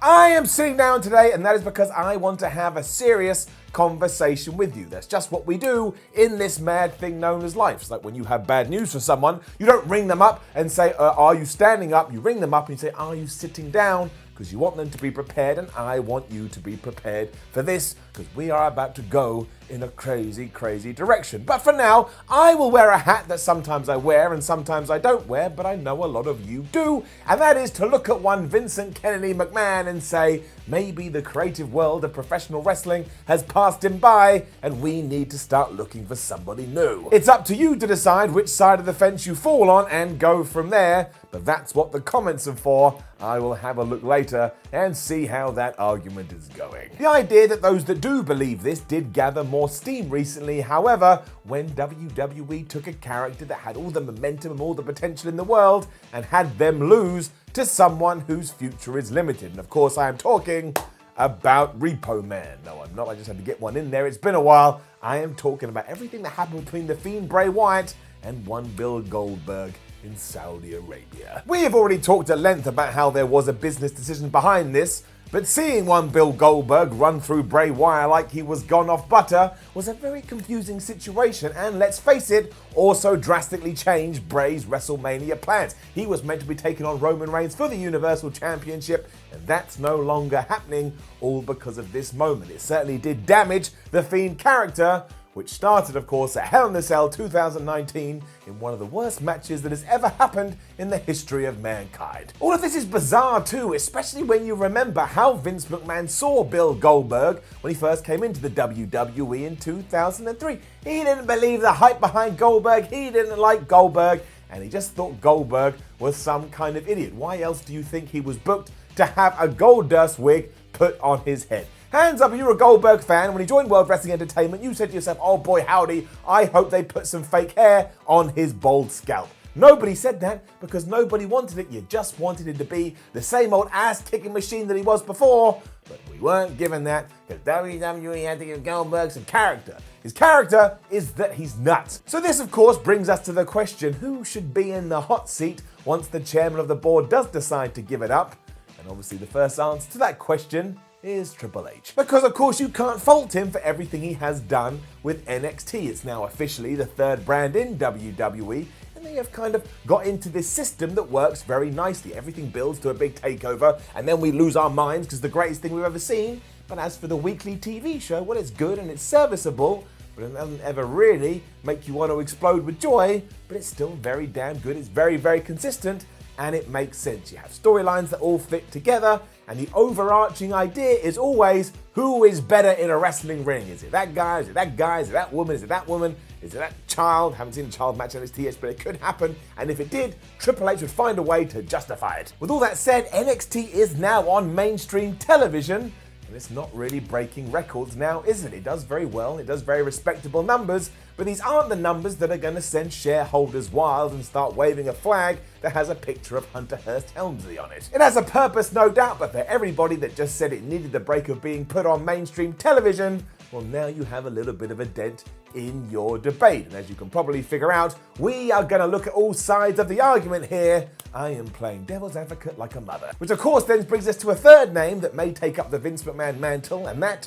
I am sitting down today, and that is because I want to have a serious conversation with you. That's just what we do in this mad thing known as life. It's like when you have bad news for someone, you don't ring them up and say, are you standing up? You ring them up and you say, are you sitting down? Because you want them to be prepared, and I want you to be prepared for this, because we are about to go in a crazy, crazy direction. But for now, I will wear a hat that sometimes I wear and sometimes I don't wear, but I know a lot of you do, and that is to look at one Vincent Kennedy McMahon and say, maybe the creative world of professional wrestling has passed him by, and we need to start looking for somebody new. It's up to you to decide which side of the fence you fall on and go from there, but that's what the comments are for. I will have a look later and see how that argument is going. The idea that those that do believe this did gather more steam recently, however, when WWE took a character that had all the momentum and all the potential in the world and had them lose to someone whose future is limited. And of course, I am talking about Repo Man. No, I'm not. I just had to get one in there. It's been a while. I am talking about everything that happened between the Fiend Bray Wyatt and one Bill Goldberg in Saudi Arabia. We have already talked at length about how there was a business decision behind this, but seeing one Bill Goldberg run through Bray Wyatt like he was gone off butter was a very confusing situation, and let's face it, also drastically changed Bray's WrestleMania plans. He was meant to be taking on Roman Reigns for the Universal Championship, and that's no longer happening, all because of this moment. It certainly did damage the Fiend character, which started, of course, at Hell in a Cell 2019 in one of the worst matches that has ever happened in the history of mankind. All of this is bizarre too, especially when you remember how Vince McMahon saw Bill Goldberg when he first came into the WWE in 2003. He didn't believe the hype behind Goldberg, he didn't like Goldberg, and he just thought Goldberg was some kind of idiot. Why else do you think he was booked to have a gold dust wig put on his head? Hands up if you're a Goldberg fan. When he joined World Wrestling Entertainment, you said to yourself, oh boy howdy, I hope they put some fake hair on his bald scalp. Nobody said that because nobody wanted it. You just wanted it to be the same old ass-kicking machine that he was before. But we weren't given that because WWE had to give Goldberg some character. His character is that he's nuts. So this, of course, brings us to the question, who should be in the hot seat once the chairman of the board does decide to give it up? And obviously the first answer to that question is Triple H. Because of course you can't fault him for everything he has done with NXT. It's now officially the third brand in WWE, and they have kind of got into this system that works very nicely. Everything builds to a big takeover, and then we lose our minds because it's the greatest thing we've ever seen. But as for the weekly TV show, well, it's good and it's serviceable, but it doesn't ever really make you want to explode with joy, but it's still very damn good. It's very, very consistent, and it makes sense. You have storylines that all fit together, and the overarching idea is always, who is better in a wrestling ring? Is it that guy? Is it that guy? Is it that woman? Is it that woman? Is it that child? Haven't seen a child match on NXT yet, but it could happen. And if it did, Triple H would find a way to justify it. With all that said, NXT is now on mainstream television, and it's not really breaking records now, is it? It does very well, it does very respectable numbers, but these aren't the numbers that are going to send shareholders wild and start waving a flag that has a picture of Hunter Hearst Helmsley on it. It has a purpose, no doubt, but for everybody that just said it needed the break of being put on mainstream television, well, now you have a little bit of a dent in your debate. And as you can probably figure out, we are going to look at all sides of the argument here. I am playing devil's advocate like a mother. Which of course then brings us to a third name that may take up the Vince McMahon mantle, and that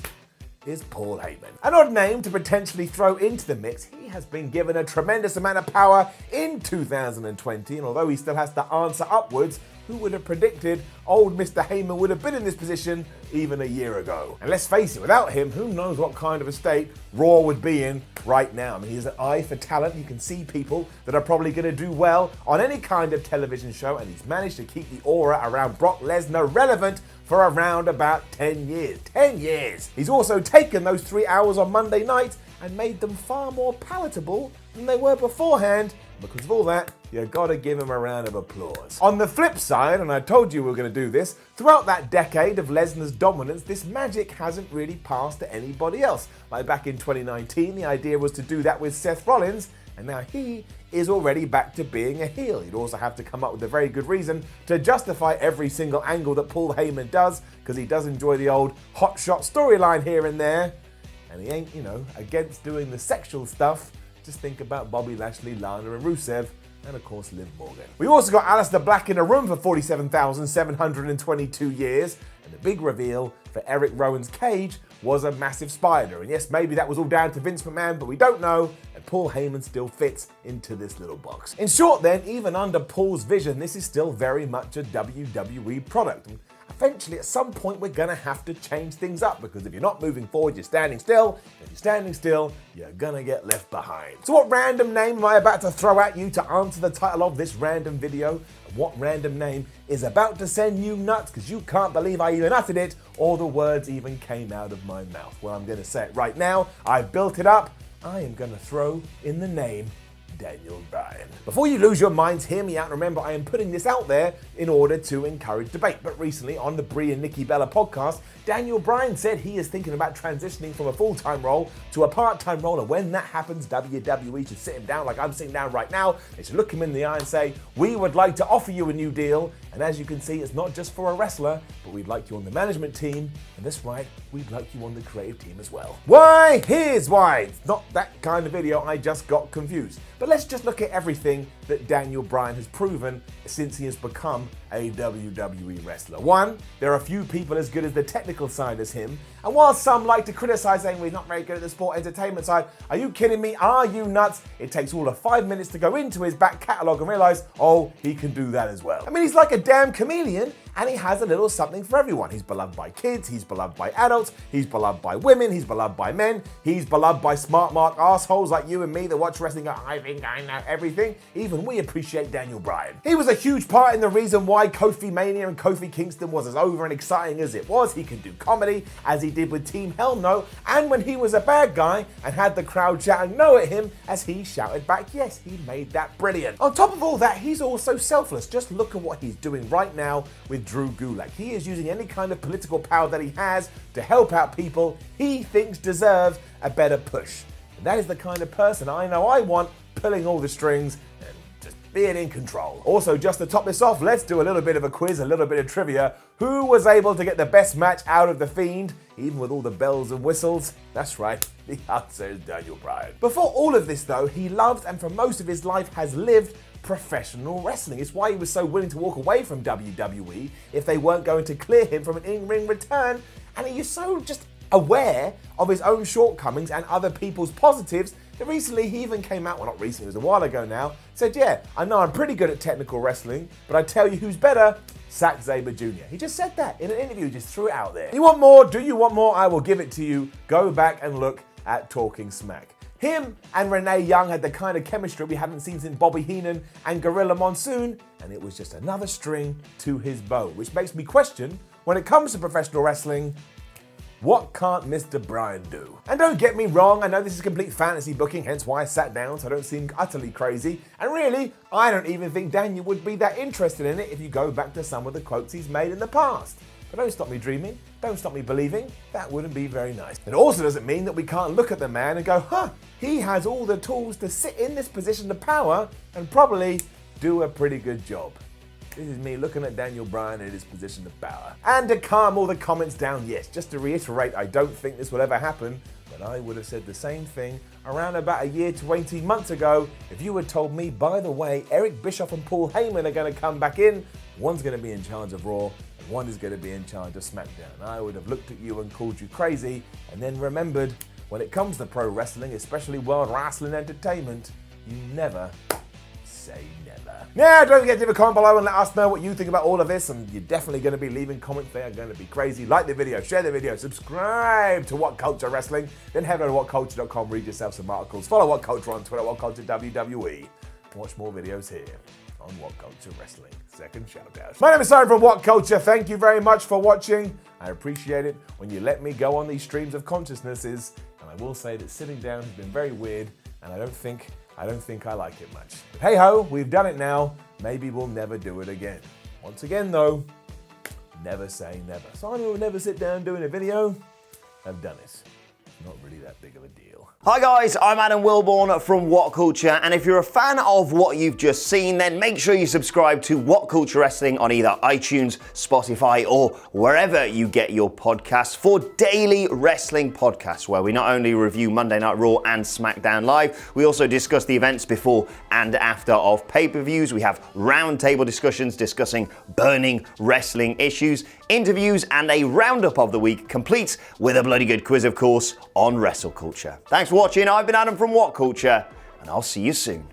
is Paul Heyman. An odd name to potentially throw into the mix. He has been given a tremendous amount of power in 2020, and although he still has to answer upwards, who would have predicted old Mr. Heyman would have been in this position even a year ago? And let's face it, without him, who knows what kind of a state Raw would be in right now. I mean, he has an eye for talent. You can see people that are probably going to do well on any kind of television show, and he's managed to keep the aura around Brock Lesnar relevant for around about 10 years. 10 years! He's also taken those 3 hours on Monday night and made them far more palatable than they were beforehand. Because of all that, you gotta give him a round of applause. On the flip side, and I told you we were gonna do this, throughout that decade of Lesnar's dominance, this magic hasn't really passed to anybody else. Like back in 2019, the idea was to do that with Seth Rollins, and now he is already back to being a heel. You'd also have to come up with a very good reason to justify every single angle that Paul Heyman does, because he does enjoy the old hotshot storyline here and there, and he ain't, against doing the sexual stuff. Just think about Bobby Lashley, Lana and Rusev, and of course Liv Morgan. We also got Aleister Black in a room for 47,722 years, And the big reveal for Eric Rowan's cage was a massive spider. And yes, maybe that was all down to Vince McMahon, but we don't know. And Paul Heyman still fits into this little box. In short then, even under Paul's vision, this is still very much a WWE product. And eventually, at some point, we're gonna have to change things up, because if you're not moving forward, you're standing still. If you're standing still, you're gonna get left behind. So what random name am I about to throw at you to answer the title of this random video? And what random name is about to send you nuts because you can't believe I even uttered it or the words even came out of my mouth? Well, I'm gonna say it right now. I've built it up. I am gonna throw in the name Daniel Bryan. Before you lose your minds, hear me out, and remember I am putting this out there in order to encourage debate. But recently on the Brie and Nikki Bella podcast, Daniel Bryan said he is thinking about transitioning from a full-time role to a part-time role, and when that happens, WWE should sit him down like I'm sitting down right now. They should look him in the eye and say, we would like to offer you a new deal, and as you can see, it's not just for a wrestler, but we'd like you on the management team, and that's right, we'd like you on the creative team as well. Why? Here's why. It's not that kind of video, I just got confused. But let's just look at everything that Daniel Bryan has proven since he has become a WWE wrestler. One, there are few people as good as the technical side as him. And while some like to criticize saying well, he's not very good at the sport entertainment side, are you kidding me? Are you nuts? It takes all of 5 minutes to go into his back catalogue and realize, oh, he can do that as well. I mean, he's like a damn chameleon, and he has a little something for everyone. He's beloved by kids, he's beloved by adults, he's beloved by women, he's beloved by men, he's beloved by smart mark assholes like you and me that watch wrestling and go, I think I know everything. Even we appreciate Daniel Bryan. He was a huge part in the reason why Kofi Mania and Kofi Kingston was as over and exciting as it was. He could do comedy, as he did with Team Hell No, and when he was a bad guy and had the crowd shouting no at him, as he shouted back, yes, he made that brilliant. On top of all that, he's also selfless. Just look at what he's doing right now with Drew Gulak. He is using any kind of political power that he has to help out people he thinks deserve a better push. And that is the kind of person I know I want, pulling all the strings and just being in control. Also, just to top this off, let's do a little bit of a quiz, a little bit of trivia. Who was able to get the best match out of The Fiend, even with all the bells and whistles? That's right, the answer is Daniel Bryan. Before all of this though, he loved and for most of his life has lived professional wrestling. It's why he was so willing to walk away from WWE if they weren't going to clear him from an in-ring return, and he is so just aware of his own shortcomings and other people's positives that recently he even came out, well not recently, it was a while ago now, said yeah, I know I'm pretty good at technical wrestling, but I tell you who's better, Zack Sabre Jr. He just said that in an interview, just threw it out there. You want more? Do you want more? I will give it to you. Go back and look at Talking Smack. Him and Renee Young had the kind of chemistry we haven't seen since Bobby Heenan and Gorilla Monsoon, and it was just another string to his bow, which makes me question, when it comes to professional wrestling, what can't Mr. Bryan do? And don't get me wrong, I know this is complete fantasy booking, hence why I sat down so I don't seem utterly crazy. And really, I don't even think Daniel would be that interested in it if you go back to some of the quotes he's made in the past. But don't stop me dreaming, don't stop me believing, that wouldn't be very nice. It also doesn't mean that we can't look at the man and go, huh, he has all the tools to sit in this position of power and probably do a pretty good job. This is me looking at Daniel Bryan in his position of power. And to calm all the comments down, yes, just to reiterate, I don't think this will ever happen, but I would have said the same thing around about a year to 18 months ago if you had told me, by the way, Eric Bischoff and Paul Heyman are going to come back in, one's going to be in charge of Raw, and one is going to be in charge of SmackDown. I would have looked at you and called you crazy, and then remembered, when it comes to pro wrestling, especially World Wrestling Entertainment, you never say never. Now, don't forget to leave a comment below and let us know what you think about all of this, and you're definitely going to be leaving comments. They are going to be crazy. Like the video, share the video, subscribe to What Culture Wrestling, then head over to whatculture.com, read yourself some articles, follow What Culture on Twitter, What Culture WWE, watch more videos here on What Culture Wrestling. Second shout out. My name is Simon from What Culture. Thank you very much for watching. I appreciate it when you let me go on these streams of consciousnesses, and I will say that sitting down has been very weird, and I don't think I like it much. But hey ho, we've done it now. Maybe we'll never do it again. Once again though, never say never. So I will never sit down doing a video. I've done it. not really that big of a deal. Hi guys, I'm Adam Wilborn from What Culture, and if you're a fan of what you've just seen, then make sure you subscribe to What Culture Wrestling on either iTunes, Spotify, or wherever you get your podcasts for daily wrestling podcasts, where we not only review Monday Night Raw and SmackDown Live, we also discuss the events before and after of pay-per-views. We have roundtable discussions discussing burning wrestling issues, interviews, and a roundup of the week, complete with a bloody good quiz, of course, on wrestle culture. Thanks for watching. I've been Adam from What Culture, and I'll see you soon.